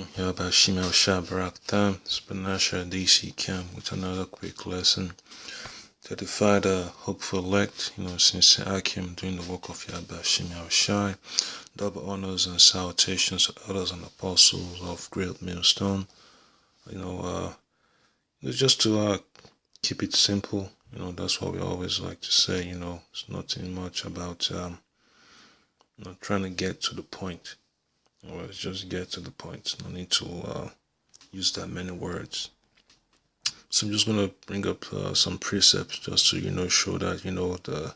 Akim Yabashim Shabaraktam, Spanasha DC Cam with another quick lesson to edify the hopeful elect, since Akim doing the work of Yabashim Shai, double honors and salutations to others and apostles of Great Millstone. Just to keep it simple, that's what we always like to say, it's nothing much about trying to get to the point. Or let's just get to the point. No need to use that many words. So I'm just gonna bring up some precepts just to show that the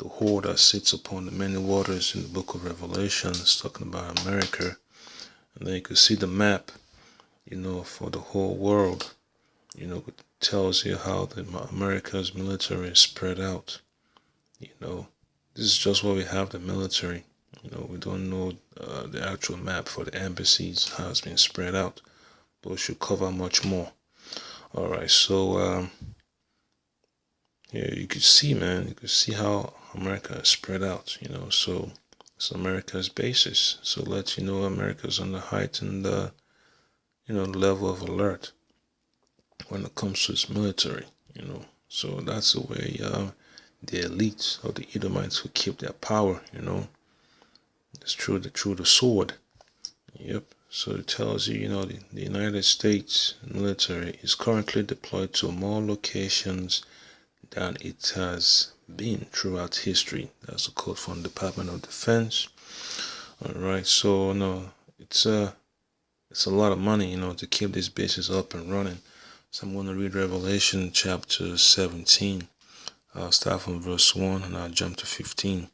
whore that sits upon the many waters in the book of Revelation is talking about America, and then you can see the map, for the whole world. It tells you how America's military is spread out. This is just what we have, the military. We don't know the actual map for the embassies, how it's been spread out, but we should cover much more. Alright, so here you can see, you can see how America is spread out, so it's America's basis. So let you know America's on the heightened level of alert when it comes to its military, So that's the way the elites or the Edomites will keep their power, It's through the sword. Yep. So it tells you, the United States military is currently deployed to more locations than it has been throughout history. That's a quote from the Department of Defense. All right. So it's a lot of money, to keep these bases up and running. So I'm going to read Revelation chapter 17. I'll start from verse 1 and I'll jump to 15.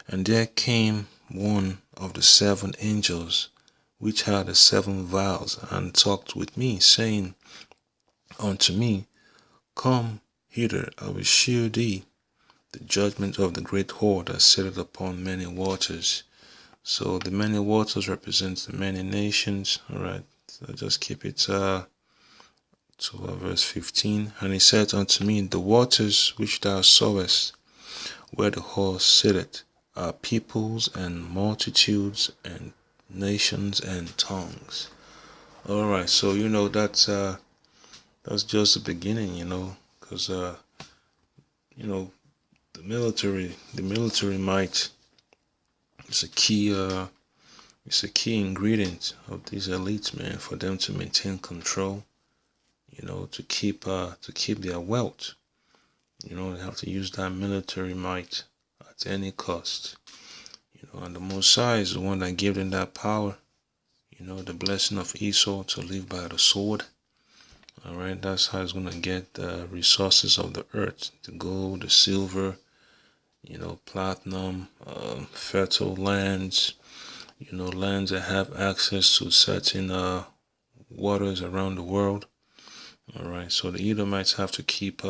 And there came one of the 7 angels, which had the 7 vials, and talked with me, saying unto me, Come hither, I will shew thee the judgment of the great whore that sitteth upon many waters. So the many waters represents the many nations. Alright, so just keep it to verse 15. And he said unto me, The waters which thou sawest, where the whore sitteth, are peoples and multitudes and nations and tongues. Alright, so that's just the beginning, because the military might is a key ingredient of these elites, man, for them to maintain control, to keep their wealth. They have to use that military might at any cost. And the Most High is the one that gave them that power. The blessing of Esau to live by the sword. Alright, that's how it's going to get the resources of the earth, the gold, the silver, platinum, fertile lands, lands that have access to certain waters around the world. Alright, so the Edomites have to keep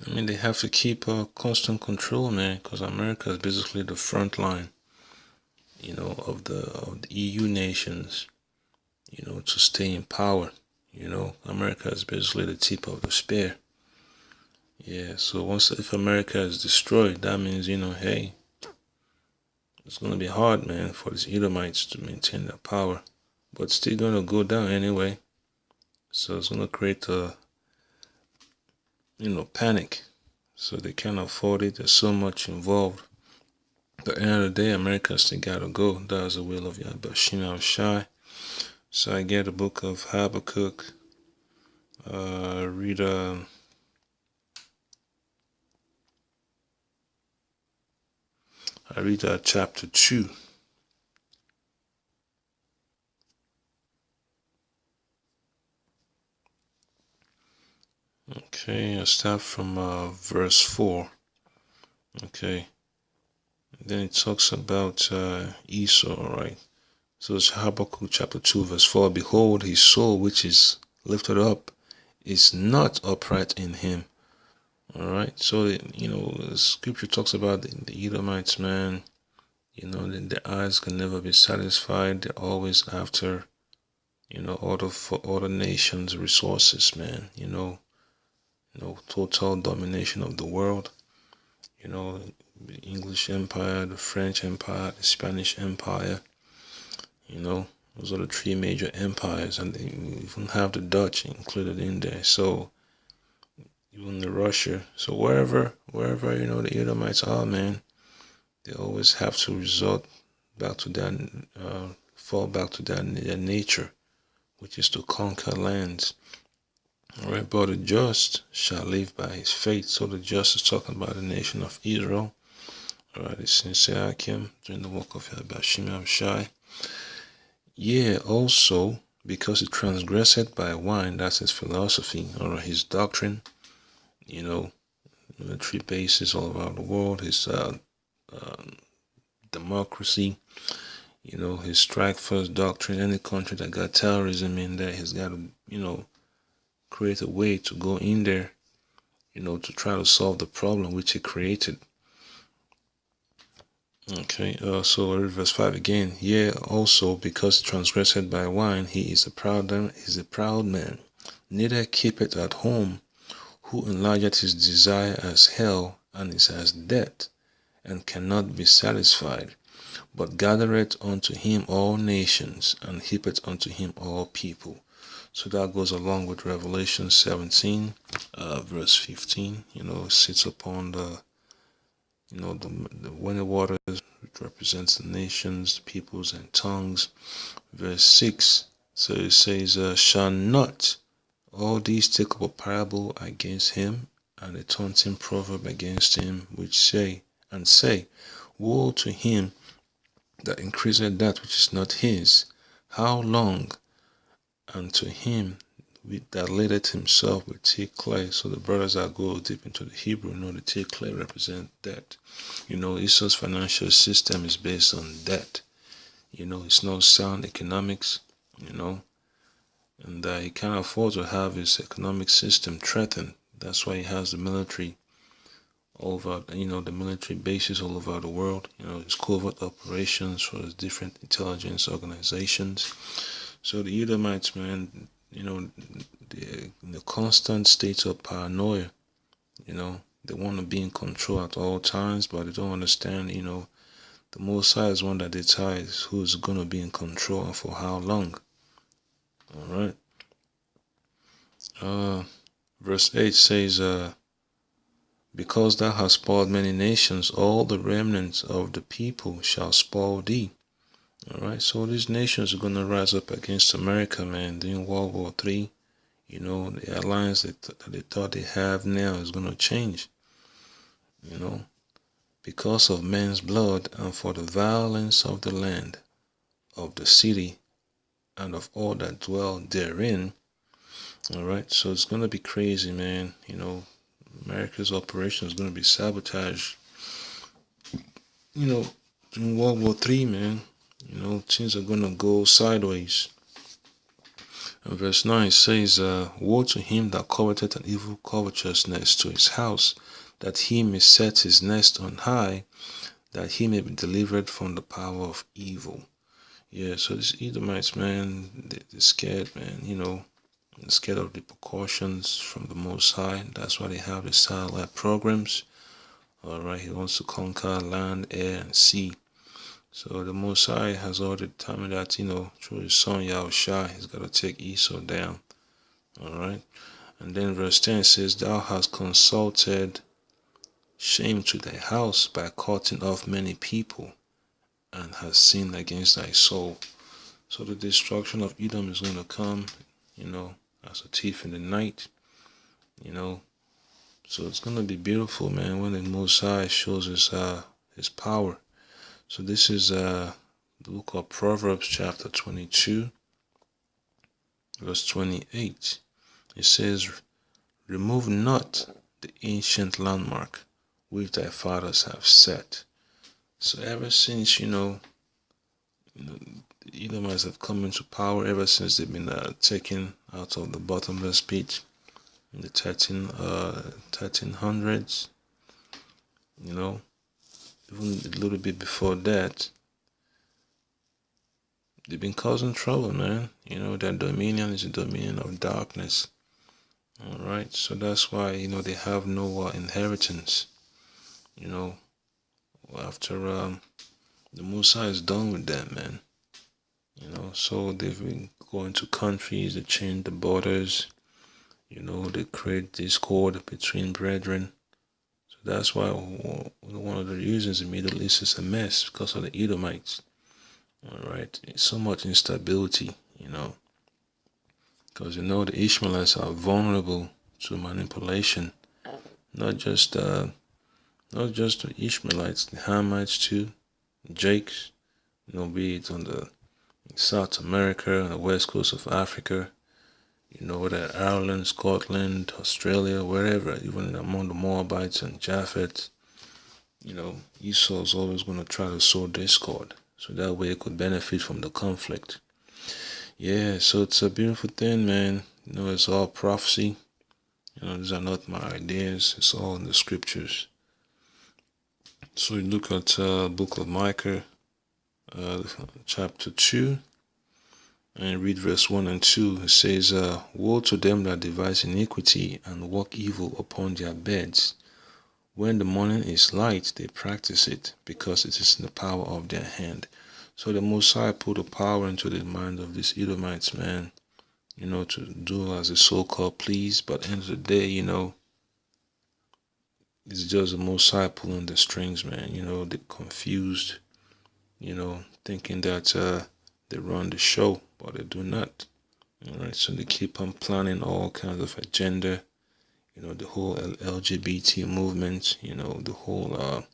they have to keep constant control, man, because America is basically the front line, of the EU nations, to stay in power. America is basically the tip of the spear. Yeah, so if America is destroyed, that means, hey, it's going to be hard, man, for these Edomites to maintain their power. But it's still going to go down anyway. So it's going to create a panic. So they can't afford it. There's so much involved. But at the end of the day, America still gotta go. That's the will of Yabashim Shai. So I get the book of Habakkuk. Read chapter 2. Okay, I start from verse 4. Okay. And then it talks about Esau, right? So it's Habakkuk chapter 2, verse 4. Behold, his soul which is lifted up is not upright in him. Alright, so the scripture talks about the Edomites, man. Their eyes can never be satisfied. They're always after, for other nations' resources, man. Total domination of the world. The English Empire, the French Empire, the Spanish Empire. You know, those are the three major empires, and they even have the Dutch included in there. So even the Russia. So wherever the Edomites are, man, they always have to resort back to that, fall back to their nature, which is to conquer lands. All right, but the just shall live by his faith. So the just is talking about the nation of Israel. All right, it's in Seakim during the work of Yahweh Abishai. Yeah, also because he transgressed by wine, that's his philosophy or his doctrine. Military bases all around the world, his democracy, his strike first doctrine. Any country that got terrorism in there has got to, create a way to go in there, to try to solve the problem which he created. Okay, so I read verse 5 again. Yeah, also because transgressed by wine, he is a proud man, neither keepeth at home, who enlargeth his desire as hell, and is as death, and cannot be satisfied, but gathereth unto him all nations, and heapeth unto him all people. So that goes along with Revelation 17, verse 15. Sits upon the winter waters, which represents the nations, peoples, and tongues. Verse 6, so it says, shall not all these take up a parable against him, and a taunting proverb against him, which say, woe to him that increaseth that which is not his. How long? And to him that ladeth himself with thick clay. So the brothers that go deep into the Hebrew know the thick clay represent debt. Esau's financial system is based on debt. It's no sound economics, and he can't afford to have his economic system threatened. That's why he has the military over, the military bases all over the world, his covert operations for his different intelligence organizations. So the Edomites, man, they're in a constant state of paranoia. They want to be in control at all times, but they don't understand, the Most High is one that decides who's going to be in control and for how long. All right. Verse 8 says, because thou hast spoiled many nations, all the remnants of the people shall spoil thee. All right, so these nations are going to rise up against America, man, during World War III. The alliance that they thought they have now is going to change, because of men's blood and for the violence of the land, of the city, and of all that dwell therein. All right, so it's going to be crazy, man. America's operation is going to be sabotaged. During World War III, man, things are going to go sideways. And verse 9 says, woe to him that coveteth an evil covetousness to his house, that he may set his nest on high, that he may be delivered from the power of evil. Yeah, so these Edomites, man, they're scared, man, they're scared of the precautions from the Most High. That's why they have the satellite programs. All right, he wants to conquer land, air, and sea. So the Most High has already determined that, through his son Yahushua, he's got to take Esau down. All right. And then verse 10 says, thou hast consulted shame to thy house by cutting off many people, and hast sinned against thy soul. So the destruction of Edom is going to come, as a thief in the night, So it's going to be beautiful, man, when the Most High shows his power. So this is the book of Proverbs chapter 22, verse 28. It says, remove not the ancient landmark which thy fathers have set. So ever since, the Edomites have come into power, ever since they've been taken out of the bottomless pit in the 1300s, even a little bit before that, they've been causing trouble, man. Their dominion is a dominion of darkness. All right, so that's why, they have no inheritance. After the Musa is done with them, man. So they've been going to countries, they change the borders, they create discord between brethren. So that's why one of the reasons the Middle East is a mess, because of the Edomites. All right, it's so much instability, because the Ishmaelites are vulnerable to manipulation. Not just the Ishmaelites, the Hamites too, Jakes, be it on the South America, on the west coast of Africa, whether Ireland, Scotland, Australia, wherever, even among the Moabites and Japheth, Esau is always going to try to sow discord, so that way it could benefit from the conflict. Yeah, so it's a beautiful thing, man. It's all prophecy. These are not my ideas. It's all in the scriptures. So you look at book of Micah, chapter 2, and read verse 1 and 2. It says, Woe to them that devise iniquity and work evil upon their beds. When the morning is light, they practice it, because it is in the power of their hand. So the Most High put a power into the mind of these Edomites, man, to do as the so-called please. But at the end of the day, it's just the Most High pulling the strings, man. They're confused, thinking that they run the show, but they do not. All right, so they keep on planning all kinds of agenda, the whole LGBT movement, the whole,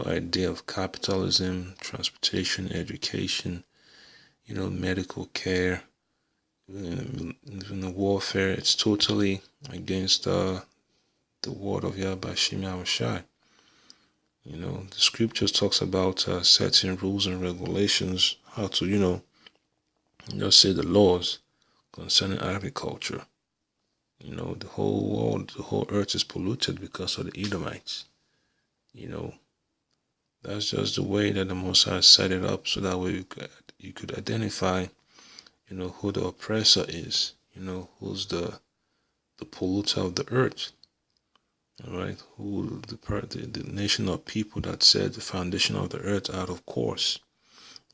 idea of capitalism, transportation, education, medical care, even the warfare. It's totally against the word of Yahweh Shem Yahushai. The scriptures talks about setting rules and regulations, how to, say the laws concerning agriculture. The whole world, the whole earth is polluted because of the Edomites. That's just the way that the Most High set it up, so that way you could identify, who the oppressor is, who's the polluter of the earth. All right, who the nation of people that set the foundation of the earth out of course.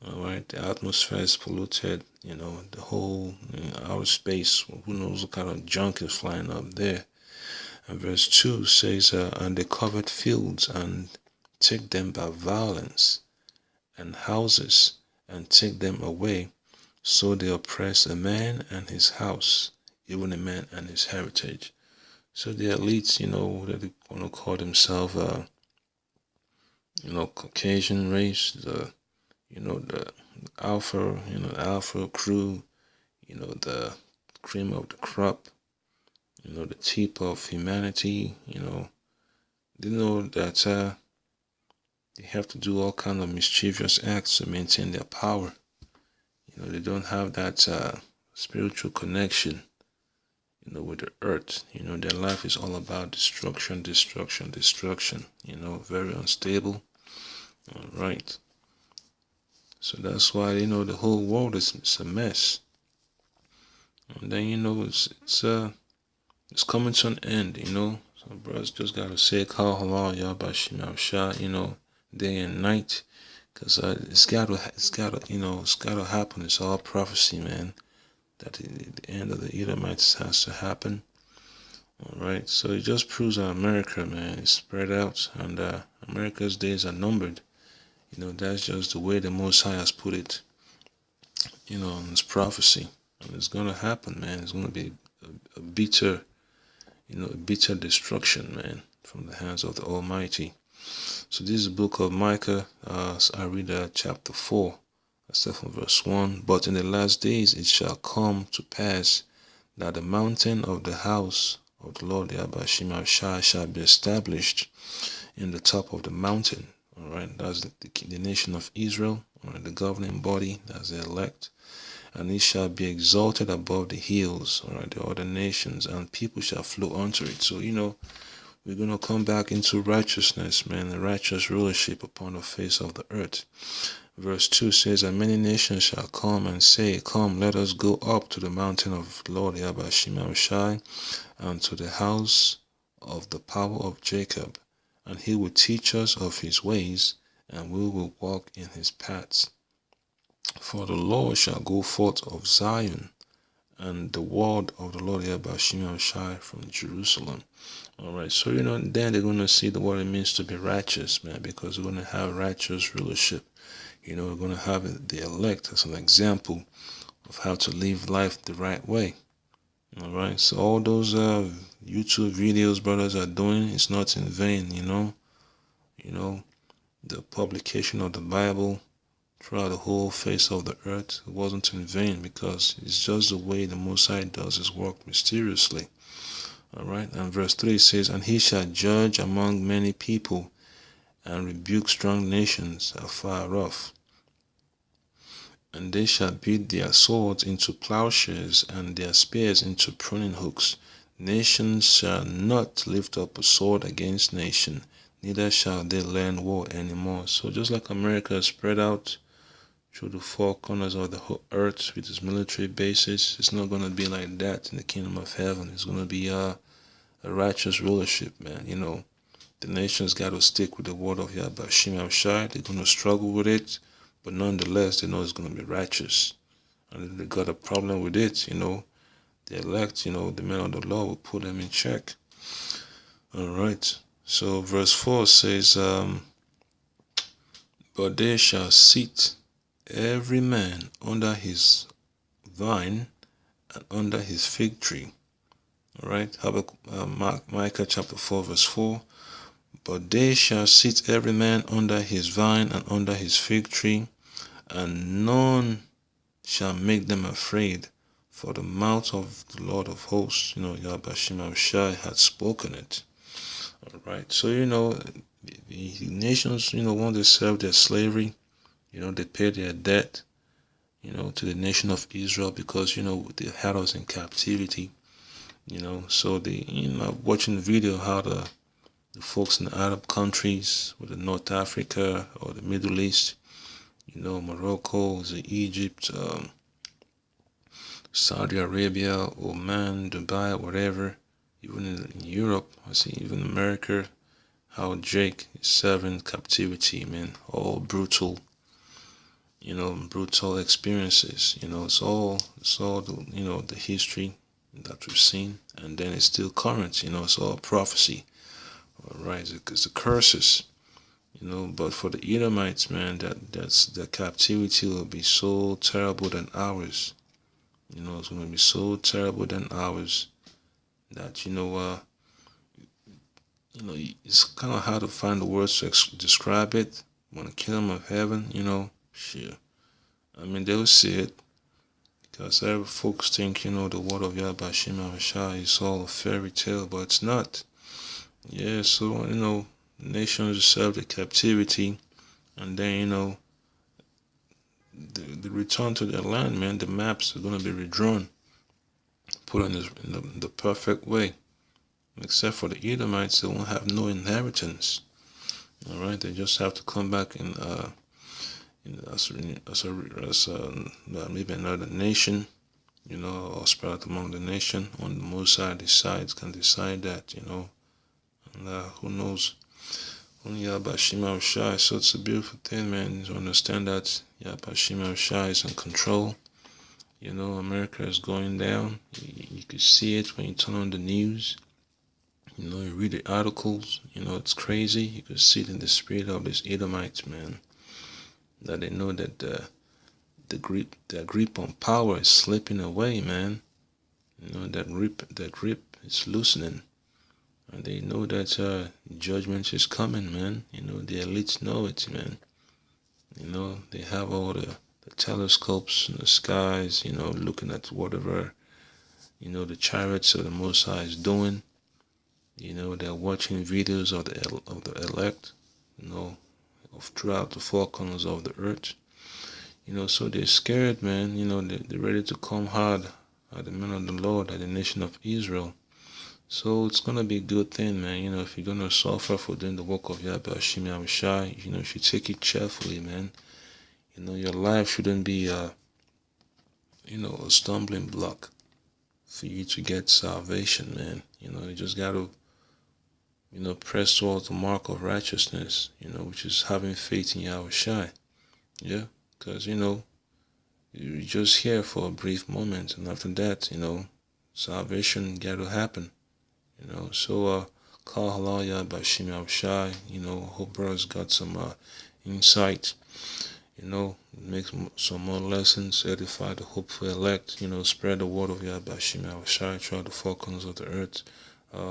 All right, the atmosphere is polluted. The whole outer space. Who knows what kind of junk is flying up there? And verse 2 says, "And they covered fields and take them by violence, and houses and take them away. So they oppress a man and his house, even a man and his heritage." So the elites, that they want to call themselves, Caucasian race, the alpha, alpha crew, the cream of the crop, the tip of humanity, they know that they have to do all kind of mischievous acts to maintain their power. They don't have that spiritual connection, with the earth. Their life is all about destruction, destruction, destruction, very unstable. All right. So that's why, the whole world is a mess. And then, it's coming to an end, So brothers just gotta say, Kal Halal Yahweh Shem Yahushua, day and night. Because it's gotta happen. It's all prophecy, man. That the end of the Edomites has to happen. All right, so it just proves that America, man, is spread out, and America's days are numbered. That's just the way the Most High has put it, in this prophecy. And it's gonna happen, man. It's gonna be a bitter, a bitter destruction, man, from the hands of the Almighty. So this is the book of Micah. So I read chapter 4. I start from verse 1. "But in the last days it shall come to pass that the mountain of the house of the Lord Yahweh Shem Yahushua shall be established in the top of the mountain." All right, that's the nation of Israel, all right, the governing body, that's the elect. "And it shall be exalted above the hills," all right, the other nations, "and people shall flow unto it." So, we're going to come back into righteousness, man, the righteous rulership upon the face of the earth. Verse 2 says, "And many nations shall come and say, Come, let us go up to the mountain of the Lord Yahweh Shem Yahushua, and to the house of the power of Jacob. And he will teach us of his ways, and we will walk in his paths." For the Lord shall go forth of Zion, and the word of the Lord Yahweh Shai from Jerusalem. All right, so then they're going to see what it means to be righteous, man, because we're going to have righteous rulership. We're going to have the elect as an example of how to live life the right way. All right, so all those YouTube videos brothers are doing, it's not in vain. The publication of the Bible throughout the whole face of the earth, it wasn't in vain, because it's just the way the Most High does his work mysteriously. All right, and verse 3 says, and he shall judge among many people and rebuke strong nations afar off. And they shall beat their swords into plowshares and their spears into pruning hooks. Nations shall not lift up a sword against nation, neither shall they learn war anymore. So just like America is spread out through the four corners of the earth with its military bases, it's not going to be like that in the kingdom of heaven. It's going to be a righteous rulership, man. The nations got to stick with the word of Yahweh Shai. They're going to struggle with it, but nonetheless, they know it's going to be righteous. And if they got a problem with it, the elect, the men of the law will put them in check. All right. So verse 4 says, but they shall sit every man under his vine and under his fig tree. All right. Micah chapter 4 verse 4. But they shall sit every man under his vine and under his fig tree, and none shall make them afraid, for the mouth of the Lord of hosts, Yahweh Shai had spoken it. All right. So, the nations, once they serve their slavery, they pay their debt, to the nation of Israel, because, they had us in captivity, so watching the video how the folks in the Arab countries, with the North Africa or the Middle East, Morocco, Egypt, Saudi Arabia, Oman, Dubai, whatever, even in Europe, I see even America, how Jake is serving captivity, man, all brutal, brutal experiences, it's all the history that we've seen, and then it's still current, it's all prophecy. All right, it's the curses, but for the Edomites, man, that's the captivity will be so terrible than ours. It's going to be so terrible than ours that it's kind of hard to find the words to describe it. When the kingdom of heaven, shit. I mean, they'll see it, because every folks think, the word of Yahweh Shai is all a fairy tale, but it's not. Yeah, so, nations serve the captivity, and then, the return to their land, man, the maps are going to be redrawn, put in the perfect way. Except for the Edomites, they won't have no inheritance. All right, they just have to come back as maybe another nation, or spread out among the nation. On the most side decides, can decide that, and who knows? Only Yahweh Shai. So it's a beautiful thing, man, to understand that Yahweh Shai is in control. America is going down. You can see it when you turn on the news. You read the articles. It's crazy. You can see it in the spirit of these Edomites, man. That they know that their grip on power is slipping away, man. That grip is loosening. And they know that judgment is coming, man. The elites know it, man. They have all the telescopes in the skies, looking at whatever, the chariots of the Most High is doing. They're watching videos of the elect, of throughout the four corners of the earth. So they're scared, man. They're ready to come hard at the men of the Lord, at the nation of Israel. So it's gonna be a good thing, man. If you're gonna suffer for doing the work of Yahweh Shai, you should take it cheerfully, man. Your life shouldn't be a stumbling block for you to get salvation, man. You just gotta press towards the mark of righteousness, which is having faith in Yahweh Shai. Yeah, because we're just here for a brief moment, and after that, salvation got to happen. So Kal Halal Bashim Abshai, hope brothers got some insight, make some more lessons, edify the hopeful elect, spread the word of Yah Bashim Abshai throughout the four corners of the earth.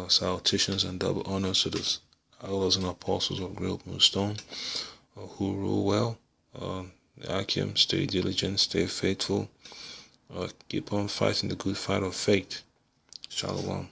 Salutations and double honors to the elders and apostles of Great Millstone who rule well. Akim, stay diligent, stay faithful, keep on fighting the good fight of faith. Shalom.